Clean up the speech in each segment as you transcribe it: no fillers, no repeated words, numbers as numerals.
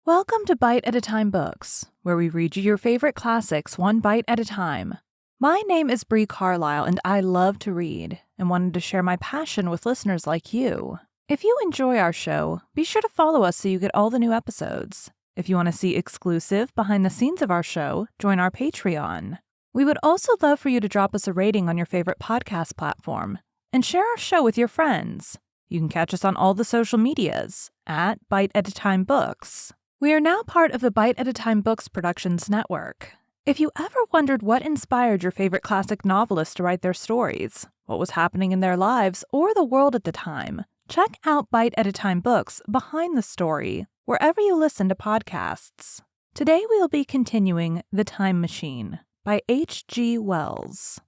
Welcome to Bite at a Time Books, where we read you your favorite classics one bite at a time. My name is Bree Carlile, and I love to read and wanted to share my passion with listeners like you. If you enjoy our show, be sure to follow us so you get all the new episodes. If you want to see exclusive behind the scenes of our show, join our Patreon. We would also love for you to drop us a rating on your favorite podcast platform and share our show with your friends. You can catch us on all the social medias at Bite at a Time Books. We are now part of the Bite at a Time Books Productions Network. If you ever wondered what inspired your favorite classic novelists to write their stories, what was happening in their lives or the world at the time, check out Bite at a Time Books Behind the Story, wherever you listen to podcasts. Today we will be continuing The Time Machine by H.G. Wells.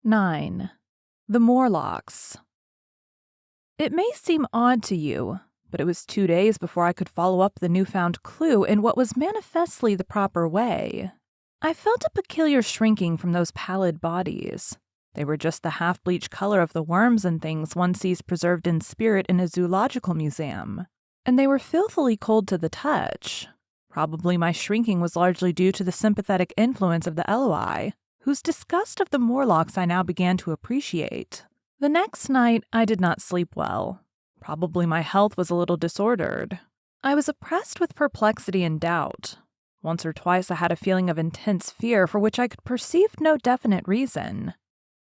9. The Morlocks. It may seem odd to you, but it was 2 days before I could follow up the newfound clue in what was manifestly the proper way. I felt a peculiar shrinking from those pallid bodies. They were just the half-bleached color of the worms and things one sees preserved in spirit in a zoological museum, and they were filthily cold to the touch. Probably my shrinking was largely due to the sympathetic influence of the Eloi, whose disgust of the Morlocks I now began to appreciate. The next night, I did not sleep well. Probably my health was a little disordered. I was oppressed with perplexity and doubt. Once or twice I had a feeling of intense fear for which I could perceive no definite reason.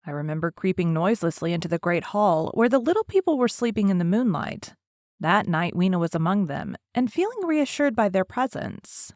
I remember creeping noiselessly into the great hall where the little people were sleeping in the moonlight. That night Weena was among them, and feeling reassured by their presence.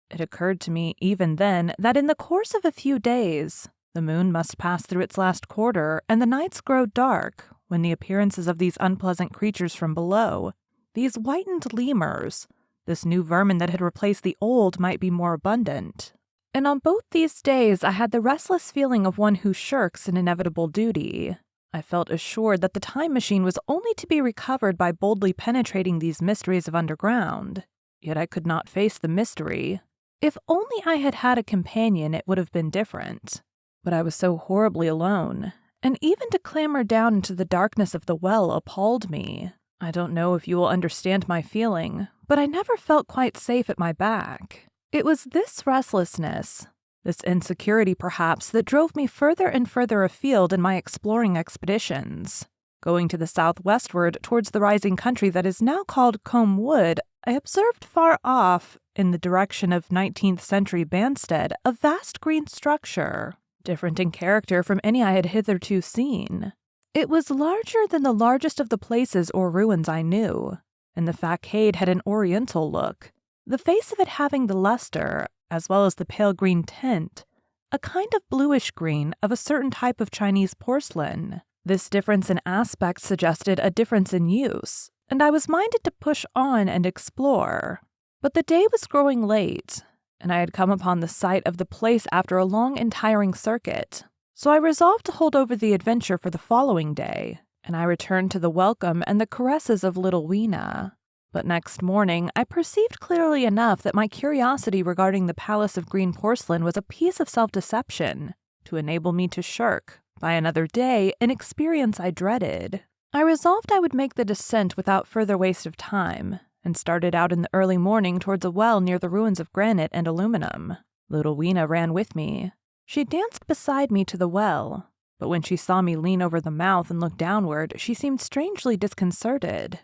It occurred to me even then that in the course of a few days, the moon must pass through its last quarter and the nights grow dark, when the appearances of these unpleasant creatures from below, these whitened lemurs, this new vermin that had replaced the old, might be more abundant. And on both these days I had the restless feeling of one who shirks an inevitable duty. I felt assured that the time machine was only to be recovered by boldly penetrating these mysteries of underground. Yet I could not face the mystery. If only I had had a companion, it would have been different. But I was so horribly alone. And even to clamber down into the darkness of the well appalled me. I don't know if you will understand my feeling, but I never felt quite safe at my back. It was this restlessness, this insecurity perhaps, that drove me further and further afield in my exploring expeditions. Going to the southwestward towards the rising country that is now called Combe Wood, I observed far off, in the direction of 19th century Banstead, a vast green structure, different in character from any I had hitherto seen. It was larger than the largest of the places or ruins I knew, and the facade had an oriental look, the face of it having the luster, as well as the pale green tint, a kind of bluish green of a certain type of Chinese porcelain. This difference in aspect suggested a difference in use, and I was minded to push on and explore. But the day was growing late, and I had come upon the site of the place after a long and tiring circuit, so I resolved to hold over the adventure for the following day, and I returned to the welcome and the caresses of little Weena. But next morning I perceived clearly enough that my curiosity regarding the palace of green porcelain was a piece of self-deception, to enable me to shirk, by another day, an experience I dreaded. I resolved I would make the descent without further waste of time, and started out in the early morning towards a well near the ruins of granite and aluminum. Little Weena ran with me. She danced beside me to the well, but when she saw me lean over the mouth and look downward, she seemed strangely disconcerted.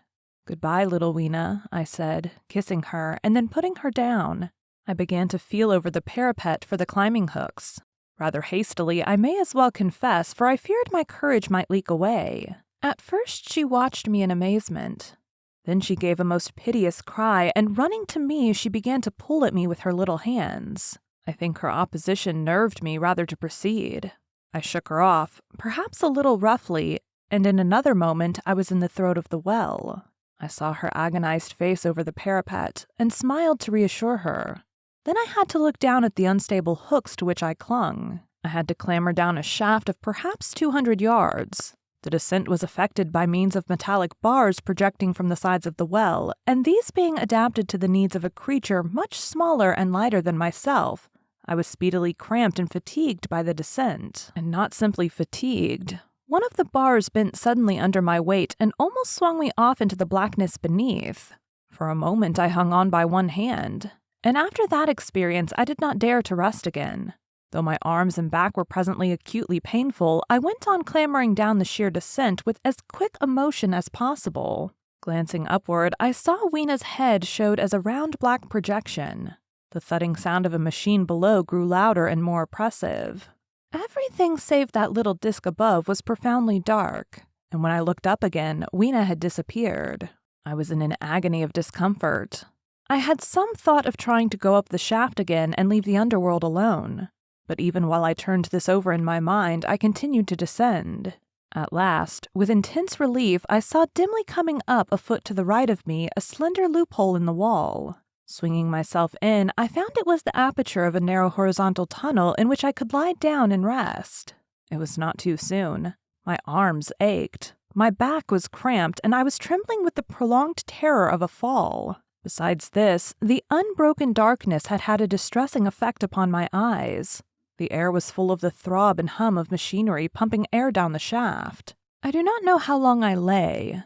"Goodbye, little Weena," I said, kissing her, and then putting her down. I began to feel over the parapet for the climbing hooks. Rather hastily, I may as well confess, for I feared my courage might leak away. At first she watched me in amazement. Then she gave a most piteous cry, and running to me, she began to pull at me with her little hands. I think her opposition nerved me rather to proceed. I shook her off, perhaps a little roughly, and in another moment I was in the throat of the well. I saw her agonized face over the parapet, and smiled to reassure her. Then I had to look down at the unstable hooks to which I clung. I had to clamber down a shaft of perhaps 200 yards. The descent was effected by means of metallic bars projecting from the sides of the well, and these being adapted to the needs of a creature much smaller and lighter than myself, I was speedily cramped and fatigued by the descent. And not simply fatigued. One of the bars bent suddenly under my weight and almost swung me off into the blackness beneath. For a moment I hung on by one hand, and after that experience I did not dare to rest again. Though my arms and back were presently acutely painful, I went on clambering down the sheer descent with as quick a motion as possible. Glancing upward, I saw Weena's head showed as a round black projection. The thudding sound of a machine below grew louder and more oppressive. Everything save that little disc above was profoundly dark, and when I looked up again, Weena had disappeared. I was in an agony of discomfort. I had some thought of trying to go up the shaft again and leave the underworld alone, but even while I turned this over in my mind, I continued to descend. At last, with intense relief, I saw dimly coming up a foot to the right of me a slender loophole in the wall. Swinging myself in, I found it was the aperture of a narrow horizontal tunnel in which I could lie down and rest. It was not too soon. My arms ached, my back was cramped, and I was trembling with the prolonged terror of a fall. Besides this, the unbroken darkness had had a distressing effect upon my eyes. The air was full of the throb and hum of machinery pumping air down the shaft. I do not know how long I lay.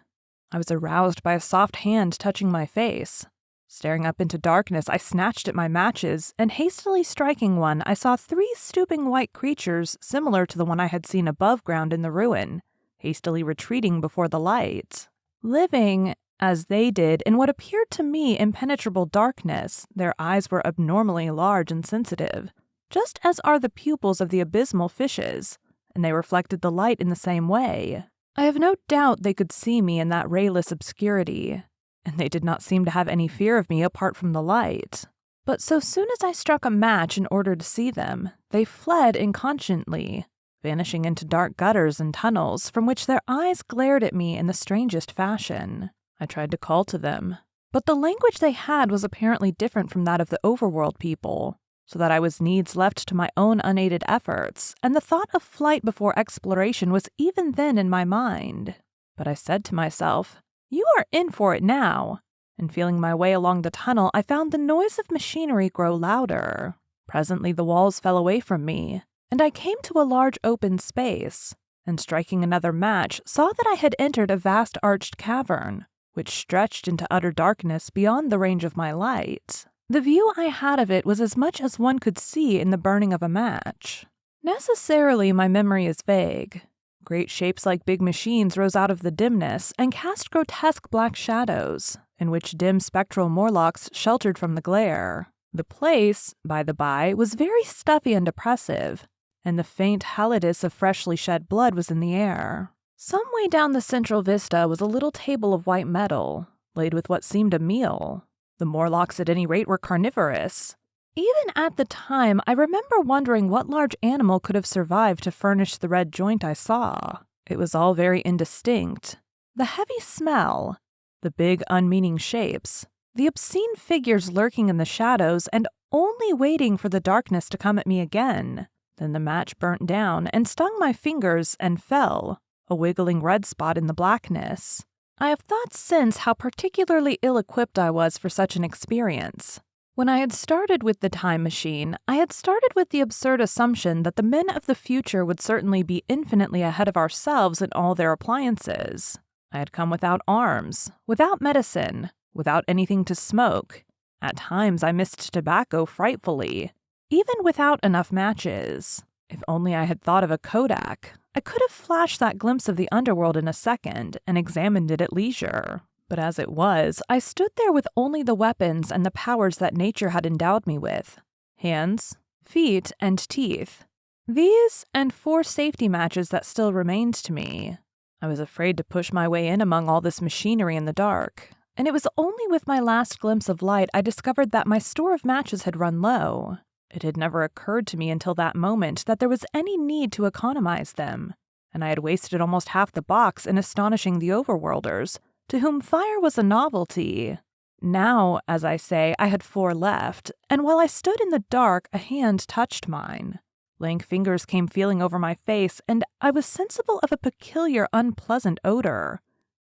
I was aroused by a soft hand touching my face. Staring up into darkness, I snatched at my matches, and hastily striking one, I saw 3 stooping white creatures similar to the one I had seen above ground in the ruin, hastily retreating before the light. Living, as they did, in what appeared to me impenetrable darkness, their eyes were abnormally large and sensitive, just as are the pupils of the abysmal fishes, and they reflected the light in the same way. I have no doubt they could see me in that rayless obscurity, and they did not seem to have any fear of me apart from the light. But so soon as I struck a match in order to see them, they fled inconsciently, vanishing into dark gutters and tunnels from which their eyes glared at me in the strangest fashion. I tried to call to them, but the language they had was apparently different from that of the overworld people, so that I was needs left to my own unaided efforts, and the thought of flight before exploration was even then in my mind. But I said to myself, "You are in for it now," and feeling my way along the tunnel, I found the noise of machinery grow louder. Presently the walls fell away from me, and I came to a large open space, and striking another match, saw that I had entered a vast arched cavern, which stretched into utter darkness beyond the range of my light. The view I had of it was as much as one could see in the burning of a match. Necessarily, my memory is vague. Great shapes like big machines rose out of the dimness and cast grotesque black shadows, in which dim spectral Morlocks sheltered from the glare. The place, by the by, was very stuffy and oppressive, and the faint halidus of freshly shed blood was in the air. Some way down the central vista was a little table of white metal, laid with what seemed a meal. The Morlocks at any rate were carnivorous. Even at the time, I remember wondering what large animal could have survived to furnish the red joint I saw. It was all very indistinct. The heavy smell, the big unmeaning shapes, the obscene figures lurking in the shadows and only waiting for the darkness to come at me again. Then the match burnt down and stung my fingers and fell, a wiggling red spot in the blackness. I have thought since how particularly ill-equipped I was for such an experience. When I had started with the time machine, I had started with the absurd assumption that the men of the future would certainly be infinitely ahead of ourselves in all their appliances. I had come without arms, without medicine, without anything to smoke. At times I missed tobacco frightfully, even without enough matches. If only I had thought of a Kodak, I could have flashed that glimpse of the underworld in a second and examined it at leisure. But as it was, I stood there with only the weapons and the powers that nature had endowed me with: hands, feet, and teeth. These and 4 safety matches that still remained to me. I was afraid to push my way in among all this machinery in the dark, and it was only with my last glimpse of light I discovered that my store of matches had run low. It had never occurred to me until that moment that there was any need to economize them, and I had wasted almost half the box in astonishing the overworlders, to whom fire was a novelty. Now, as I say, I had 4 left, and while I stood in the dark, a hand touched mine. Lank fingers came feeling over my face, and I was sensible of a peculiar, unpleasant odor.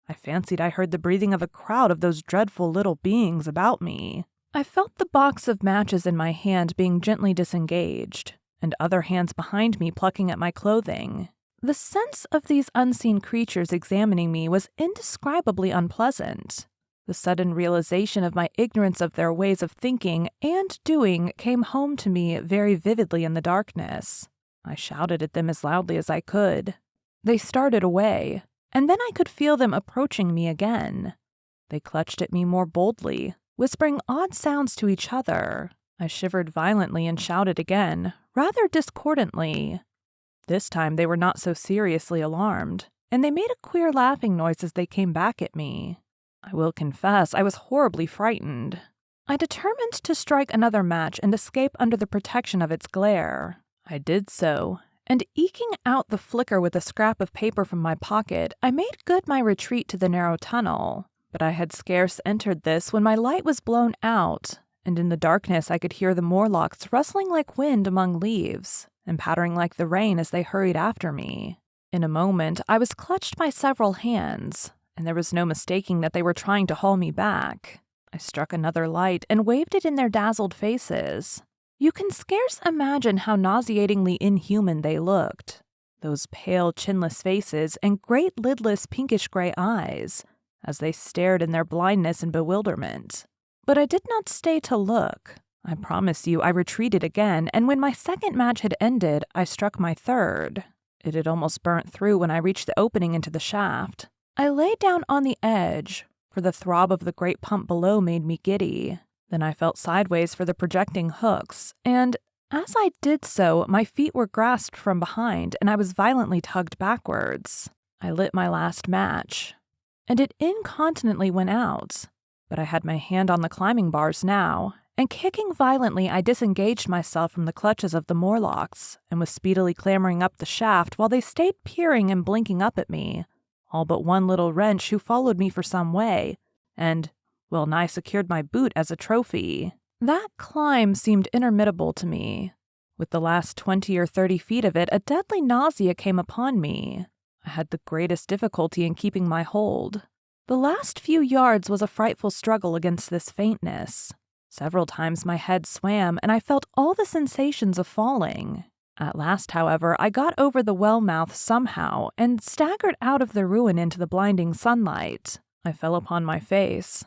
I fancied I heard the breathing of a crowd of those dreadful little beings about me. I felt the box of matches in my hand being gently disengaged, and other hands behind me plucking at my clothing. The sense of these unseen creatures examining me was indescribably unpleasant. The sudden realization of my ignorance of their ways of thinking and doing came home to me very vividly in the darkness. I shouted at them as loudly as I could. They started away, and then I could feel them approaching me again. They clutched at me more boldly, whispering odd sounds to each other. I shivered violently and shouted again, rather discordantly. This time they were not so seriously alarmed, and they made a queer laughing noise as they came back at me. I will confess I was horribly frightened. I determined to strike another match and escape under the protection of its glare. I did so, and eking out the flicker with a scrap of paper from my pocket, I made good my retreat to the narrow tunnel. But I had scarce entered this when my light was blown out, and in the darkness I could hear the Morlocks rustling like wind among leaves, and pattering like the rain as they hurried after me. In a moment I was clutched by several hands, and there was no mistaking that they were trying to haul me back. I struck another light and waved it in their dazzled faces. You can scarce imagine how nauseatingly inhuman they looked. Those pale, chinless faces and great lidless pinkish-gray eyes, as they stared in their blindness and bewilderment. But I did not stay to look. I promise you I retreated again, and when my second match had ended, I struck my third. It had almost burnt through when I reached the opening into the shaft. I lay down on the edge, for the throb of the great pump below made me giddy. Then I felt sideways for the projecting hooks, and as I did so, my feet were grasped from behind, and I was violently tugged backwards. I lit my last match, and it incontinently went out. But I had my hand on the climbing bars now, and kicking violently I disengaged myself from the clutches of the Morlocks, and was speedily clambering up the shaft while they stayed peering and blinking up at me, all but one little wrench who followed me for some way, and well nigh secured my boot as a trophy. That climb seemed interminable to me. With the last 20 or 30 feet of it, a deadly nausea came upon me. I had the greatest difficulty in keeping my hold. The last few yards was a frightful struggle against this faintness. Several times my head swam, and I felt all the sensations of falling. At last, however, I got over the well mouth somehow, and staggered out of the ruin into the blinding sunlight. I fell upon my face.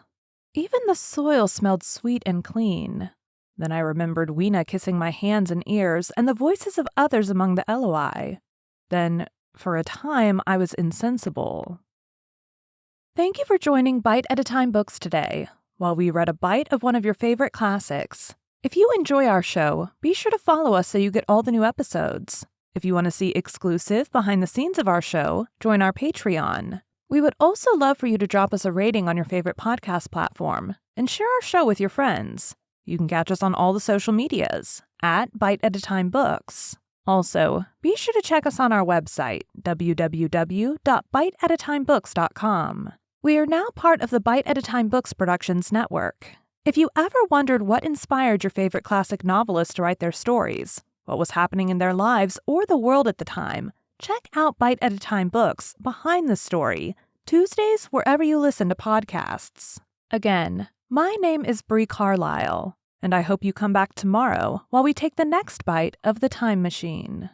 Even the soil smelled sweet and clean. Then I remembered Weena kissing my hands and ears, and the voices of others among the Eloi. Then, for a time, I was insensible. Thank you for joining Bite at a Time Books today, while we read a bite of one of your favorite classics. If you enjoy our show, be sure to follow us so you get all the new episodes. If you want to see exclusive behind the scenes of our show, join our Patreon. We would also love for you to drop us a rating on your favorite podcast platform and share our show with your friends. You can catch us on all the social medias at Bite at a Time Books. Also, be sure to check us on our website, www.biteatatimebooks.com. We are now part of the Bite at a Time Books Productions Network. If you ever wondered what inspired your favorite classic novelists to write their stories, what was happening in their lives or the world at the time, check out Bite at a Time Books Behind the Story, Tuesdays wherever you listen to podcasts. Again, my name is Bree Carlile, and I hope you come back tomorrow while we take the next bite of the time machine.